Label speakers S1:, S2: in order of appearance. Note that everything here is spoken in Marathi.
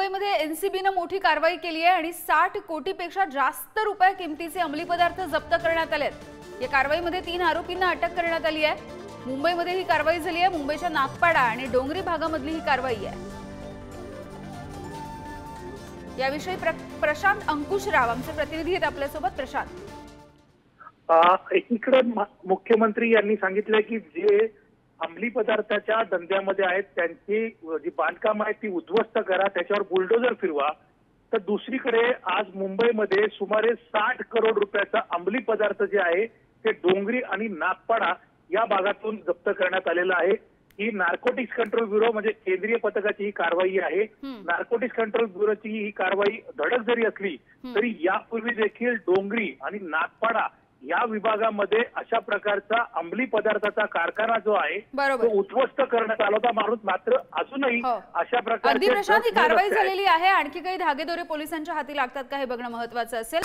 S1: मुंबईमध्ये एनसीबीने मोठी कारवाई केली आहे आणि 60 कोटीपेक्षा जास्त रुपये किमतीचे अंमली पदार्थ जप्त करण्यात आलेत। या कारवाईमध्ये 3 आरोपींना अटक करण्यात आली आहे। मुंबईमध्ये ही कारवाई झाली आहे। मुंबईच्या नागपाडा आणि डोंगरी भागामधली ही कारवाई आहे। याविषयी प्रशांत अंकुशराव आमचे प्रतिनिधी आहेत आपल्या सोबत। प्रशांत,
S2: एकीकडे मुख्यमंत्री यांनी सांगितलं की जे अंमली पदार्थाच्या धंद्यामध्ये आहेत त्यांची जी बांधकाम आहेत ती उद्ध्वस्त करा, त्याच्यावर बुलडोजर फिरवा। तर दुसरीकडे आज मुंबईमध्ये सुमारे 60 करोड रुपयाचा अंमली पदार्थ जे आहे ते डोंगरी आणि नागपाडा या भागातून जप्त करण्यात आलेला आहे। ही नार्कोटिक्स कंट्रोल ब्युरो म्हणजे केंद्रीय पथकाची ही कारवाई आहे। नार्कोटिक्स कंट्रोल ब्युरोची ही कारवाई धडक जरी असली तरी यापूर्वी देखील डोंगरी आणि नागपाडा या विभागामध्ये अशा प्रकारचा अंमली पदार्थाचा कारखाना जो आहे तो उद्ध्वस्त करण्यात आला होता। मात्र अजूनही अशा प्रकारची
S1: प्रशांत कारवाई झालेली आहे। आणखी काही धागेदोरे पोलिसांच्या हाती लागतात का हे बघणं महत्त्वाचं असेल।